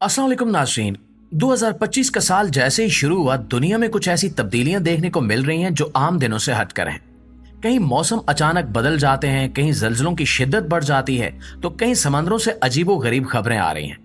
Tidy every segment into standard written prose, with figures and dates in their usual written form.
अस्सलाम वालेकुम नाज़रीन। 2025 का साल जैसे ही शुरू हुआ, दुनिया में कुछ ऐसी तब्दीलियां देखने को मिल रही हैं जो आम दिनों से हटकर हैं। कहीं मौसम अचानक बदल जाते हैं, कहीं ज़लज़लों की शिद्दत बढ़ जाती है, तो कहीं समंदरों से अजीबो गरीब खबरें आ रही हैं।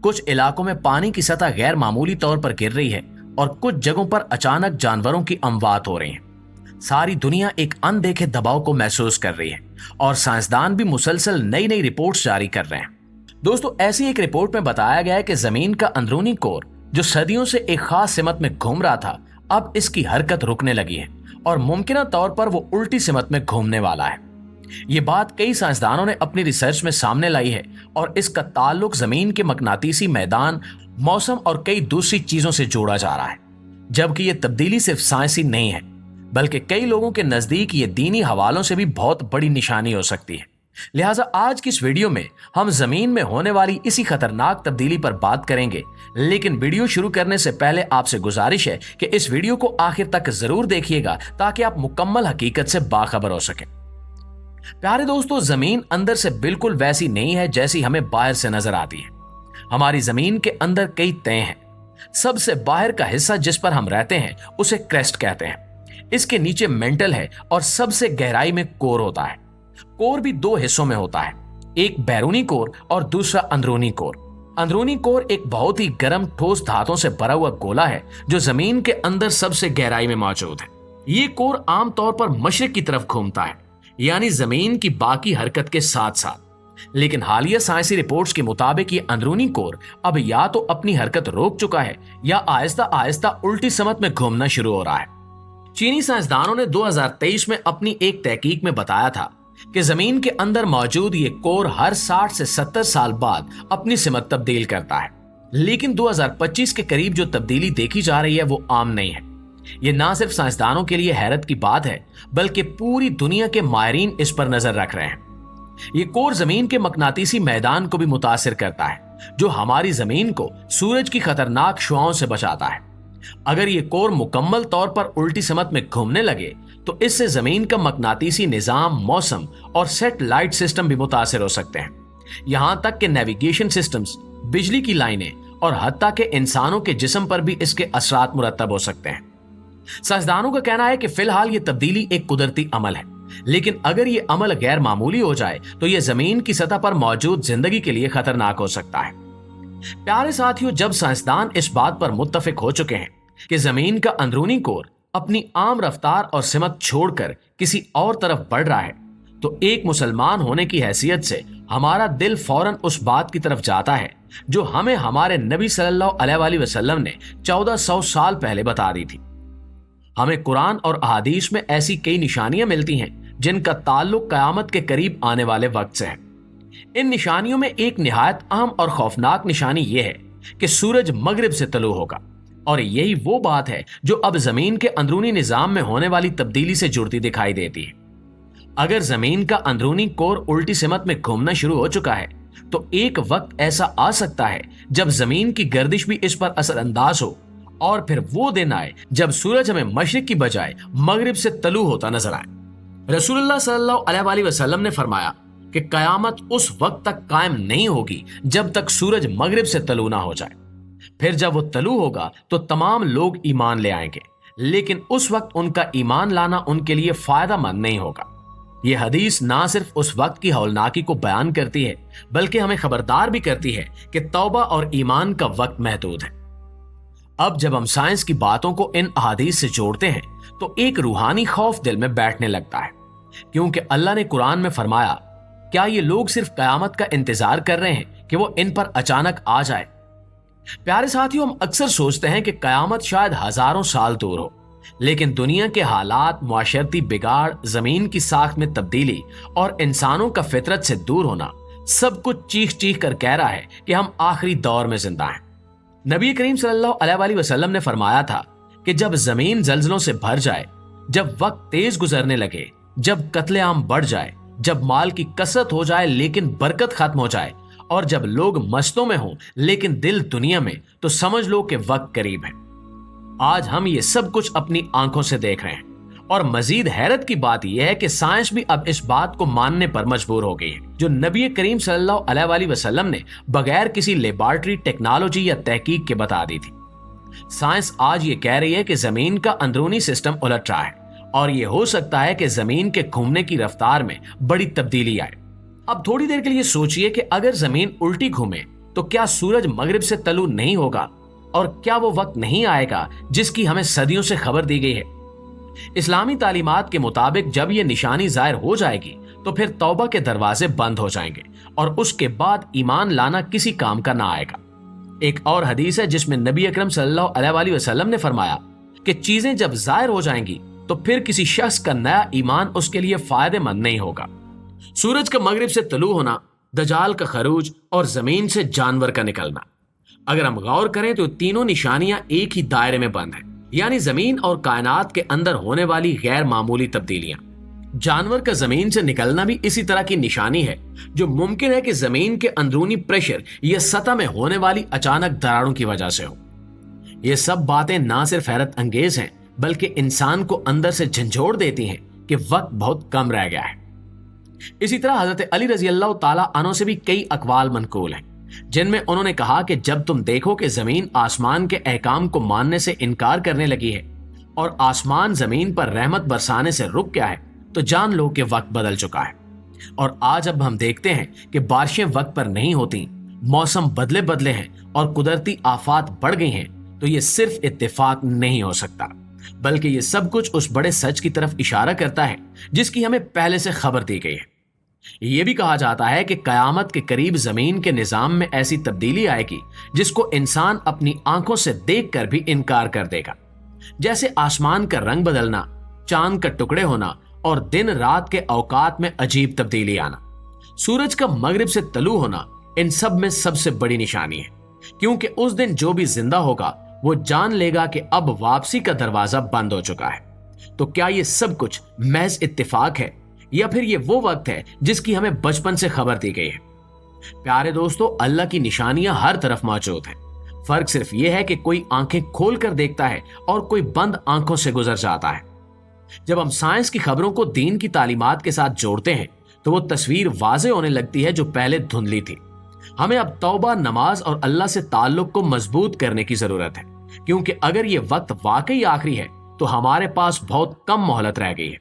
कुछ इलाकों में पानी की सतह गैर मामूली तौर पर गिर रही है और कुछ जगहों पर अचानक जानवरों की अमवात हो रही है। सारी दुनिया एक अनदेखे दबाव को महसूस कर रही है और साइंसदान भी मुसलसल नई नई रिपोर्ट्स जारी कर रहे हैं। दोस्तों, ऐसी एक रिपोर्ट में बताया गया है कि जमीन का अंदरूनी कोर जो सदियों से एक खास सिमत में घूम रहा था, अब इसकी हरकत रुकने लगी है और मुमकिन तौर पर वो उल्टी सिमत में घूमने वाला है। ये बात कई साइंसदानों ने अपनी रिसर्च में सामने लाई है और इसका ताल्लुक जमीन के मकनातीसी मैदान, मौसम और कई दूसरी चीजों से जोड़ा जा रहा है। जबकि ये तब्दीली सिर्फ साइंसी नहीं है, बल्कि कई लोगों के नजदीक ये दीनी हवालों से भी बहुत बड़ी निशानी हो सकती है। लिहाजा आज की इस वीडियो में हम जमीन में होने वाली इसी खतरनाक तब्दीली पर बात करेंगे। लेकिन वीडियो शुरू करने से पहले आपसे गुजारिश है कि इस वीडियो को आखिर तक जरूर देखिएगा ताकि आप मुकम्मल हकीकत से बाखबर हो सके। प्यारे दोस्तों, जमीन अंदर से बिल्कुल वैसी नहीं है जैसी हमें बाहर से नजर आती है। हमारी जमीन के अंदर कई तय हैं। सबसे बाहर का हिस्सा जिस पर हम रहते हैं उसे क्रेस्ट कहते हैं। इसके नीचे मेंटल है और सबसे गहराई में कोर होता है। कोर भी दो हिस्सों में होता है, एक बैरूनी कोर और दूसरा अंदरूनी कोर। अंदरूनी कोर एक बहुत ही गर्म ठोस धातुओं से भरा हुआ गोला है जो जमीन के अंदर सबसे गहराई में मौजूद है। ये कोर आमतौर पर मशरिक की तरफ घूमता है, यानी जमीन की बाकी हरकत के साथ साथ। लेकिन हालिया साइंसी रिपोर्ट्स के मुताबिक ये अंदरूनी कोर अब या तो अपनी हरकत रोक चुका है या आहिस्ता आहिस्ता उल्टी समत में घूमना शुरू हो रहा है। चीनी साइंसदानों ने 2023 में अपनी एक तहकीक में बताया था कि जमीन के अंदर मौजूद ये कोर हर 60 से 70 साल बाद अपनी सिमत तब्दील करता है। लेकिन 2025 के करीब जो तब्दीली देखी जा रही है वो आम नहीं है। ये ना सिर्फ साइंसदानों के लिए हैरत की बात है, बल्कि पूरी दुनिया के माहिरीन इस पर नजर रख रहे हैं। ये कोर जमीन के मकनातीसी मैदान को भी मुतासिर करता है, जो हमारी जमीन को सूरज की खतरनाक शुआओं से बचाता है। अगर ये कोर मुकम्मल तौर पर उल्टी समत में घूमने लगे तो इससे जमीन का मकनातीसी निजाम, मौसम और सैटेलाइट सिस्टम भी मुतासिर हो सकते हैं। यहां तक कि नेविगेशन सिस्टम्स, बिजली की लाइनें और हत्ता के इंसानों के जिस्म पर भी इसके असरात मुरतब हो सकते हैं। साइंसदानों का कहना है कि फिलहाल ये तब्दीली एक कुदरती अमल है, लेकिन अगर ये अमल गैर मामूली हो जाए तो यह जमीन की सतह पर मौजूद जिंदगी के लिए खतरनाक हो सकता है। प्यारे साथियों, जब साइंसदान इस बात पर मुत्तफिक हो चुके हैं कि जमीन का अंदरूनी कोर अपनी आम रफ्तार और सिमत छोड़कर किसी और तरफ बढ़ रहा है, तो एक मुसलमान होने की हैसियत से हमारा दिल फौरन उस बात की तरफ जाता है जो हमें हमारे नबी सल्लल्लाहु अलैहि वसल्लम ने 1400 साल पहले बता दी थी। हमें कुरान और अहादीस में ऐसी कई निशानियां मिलती हैं जिनका ताल्लुक कयामत के करीब आने वाले वक्त से है। इन निशानियों में एक निहायत अहम और खौफनाक निशानी यह है कि सूरज मगरिब से तलू होगा, और यही वो बात है जो अब जमीन के अंदरूनी निजाम में होने वाली तब्दीली से जुड़ती दिखाई देती है। अगर जमीन का अंदरूनी कोर उल्टी सिमत में घूमना शुरू हो चुका है तो एक वक्त ऐसा आ सकता है जब जमीन की गर्दिश भी इस पर असरअंदाज हो, और फिर वो दिन आए जब सूरज हमें मशरिक की बजाय मगरिब से तलू होता नजर आए। रसूलुल्लाह सल्लल्लाहु अलैहि वसल्लम ने फरमाया कि कयामत उस वक्त तक कायम नहीं होगी जब तक सूरज मगरिब से तलू ना हो जाए। फिर जब वो तलू होगा तो तमाम लोग ईमान ले आएंगे, लेकिन उस वक्त उनका ईमान लाना उनके लिए फायदा मंद नहीं होगा। ये हदीस ना सिर्फ उस वक्त की हौलनाकी को बयान करती है, बल्कि हमें खबरदार भी करती है कि तौबा और ईमान का वक्त महदूद है। अब जब हम साइंस की बातों को इन अहादीस से जोड़ते हैं तो एक रूहानी खौफ दिल में बैठने लगता है, क्योंकि अल्लाह ने कुरान में फरमाया, क्या ये लोग सिर्फ कयामत का इंतजार कर रहे हैं कि वो इन पर अचानक आ जाए। प्यारे साथियों, हम अक्सर सोचते हैं कि कयामत शायद हजारों साल दूर हो, लेकिन दुनिया के हालात, मुआशरती बिगाड़, जमीन की साख्त में तब्दीली और इंसानों का फितरत से दूर होना सब कुछ चीख चीख कर कह रहा है कि हम आखिरी दौर में जिंदा हैं। नबी करीम सल्लल्लाहु अलैहि वसल्लम ने फरमाया था कि जब जमीन जल्जलों से भर जाए, जब वक्त तेज गुजरने लगे, जब कत्लेआम बढ़ जाए, जब माल की कसरत हो जाए लेकिन बरकत खत्म हो जाए, और जब लोग मस्तों में हों लेकिन दिल दुनिया में, तो समझ लो कि वक्त करीब है। आज हम ये सब कुछ अपनी आंखों से देख रहे हैं और मजीद हैरत की बात यह है कि साइंस भी अब इस बात को मानने पर मजबूर हो गई है जो नबी करीम सल्लल्लाहु अलैहि वसल्लम ने बगैर किसी लेबॉर्टरी टेक्नोलॉजी या तहकीक के बता दी थी। साइंस आज ये कह रही है कि जमीन का अंदरूनी सिस्टम उलट रहा है और ये हो सकता है कि जमीन के घूमने की रफ्तार में बड़ी तब्दीली आए। अब थोड़ी देर के लिए सोचिए कि अगर जमीन उल्टी घूमे तो क्या सूरज मगरिब से तलू नहीं होगा, और क्या वो वक्त नहीं आएगा जिसकी हमें सदियों से खबर दी गई है। इस्लामी तालीमात के मुताबिक जब ये निशानी जाहिर हो जाएगी तो फिर तौबा के दरवाजे बंद हो जाएंगे और उसके बाद ईमान लाना किसी काम का ना आएगा। एक और हदीस है जिसमें नबी अकरम सल्लल्लाहु अलैहि वसल्लम ने फरमाया कि चीजें जब जाहिर हो जाएंगी तो फिर किसी शख्स का नया ईमान उसके लिए फायदेमंद नहीं होगा। सूरज का मगरिब से तलू होना, दजाल का खरूज और जमीन से जानवर का निकलना। अगर हम गौर करें तो तीनों निशानियां एक ही दायरे में बंद हैं, यानी जमीन और कायनात के अंदर होने वाली गैर मामूली तब्दीलियां। जानवर का जमीन से निकलना भी इसी तरह की निशानी है जो मुमकिन है कि जमीन के अंदरूनी प्रेशर या सतह में होने वाली अचानक दरारों की वजह से हो। ये सब बातें ना सिर्फ हैरत अंगेज हैं बल्कि इंसान को अंदर से झंझोड़ देती हैं कि वक्त बहुत कम रह गया है। इसी तरह हजरत अली रजी अल्लाह ताला अन्हु से भी कई अकवाल मनकूल हैं जिनमें उन्होंने कहा कि जब तुम देखो कि जमीन आसमान के अहकाम को मानने से इनकार करने लगी है और आसमान जमीन पर रहमत बरसाने से रुक गया है तो जान लो कि वक्त बदल चुका है। और आज अब हम देखते हैं कि बारिशें वक्त पर नहीं होती, मौसम बदले बदले हैं और कुदरती आफात बढ़ गई हैं, तो ये सिर्फ इत्तेफाक नहीं हो सकता बल्कि ये सब कुछ उस बड़े सच की तरफ इशारा करता है जिसकी हमें पहले से खबर दी गई है। ये भी कहा जाता है कि कयामत के करीब जमीन के निजाम में ऐसी तब्दीली आएगी जिसको इंसान अपनी आंखों से देखकर भी इनकार कर देगा, जैसे आसमान का रंग बदलना, चांद का टुकड़े होना और दिन रात के औकात में अजीब तब्दीली आना। सूरज का मगरिब से तलू होना इन सब में सबसे बड़ी निशानी है, क्योंकि उस दिन जो भी जिंदा होगा वो जान लेगा कि अब वापसी का दरवाजा बंद हो चुका है। तो क्या ये सब कुछ महज इत्तेफाक है या फिर ये वो वक्त है जिसकी हमें बचपन से खबर दी गई है? प्यारे दोस्तों, अल्लाह की निशानियां हर तरफ मौजूद हैं। फर्क सिर्फ ये है कि कोई आंखें खोल कर देखता है और कोई बंद आंखों से गुजर जाता है। जब हम साइंस की खबरों को दीन की तालीमात के साथ जोड़ते हैं तो वो तस्वीर वाज़ेह होने लगती है जो पहले धुंधली थी। हमें अब तौबा, नमाज और अल्लाह से ताल्लुक को मजबूत करने की जरूरत है, क्योंकि अगर ये वक्त वाकई आखिरी है तो हमारे पास बहुत कम मोहलत रह गई है।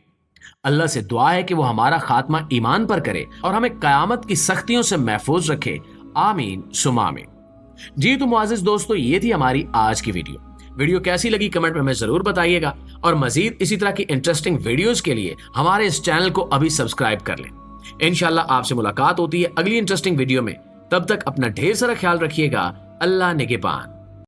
अल्लाह से दुआ है कि वो हमारा खात्मा ईमान पर करे और हमें कयामत की सख्तियों से महफूज रखे। आमीन सुमा आमीन। जी तो मुआजिज दोस्तों, ये थी हमारी आज की वीडियो कैसी लगी कमेंट में हमें जरूर बताइएगा और मजीद इसी तरह की इंटरेस्टिंग वीडियोस के लिए हमारे इस चैनल को अभी सब्सक्राइब कर लें। इंशाल्लाह आपसे मुलाकात होती है अगली इंटरेस्टिंग वीडियो में। तब तक अपना ढेर सारा ख्याल रखिएगा। अल्लाह निगहबान।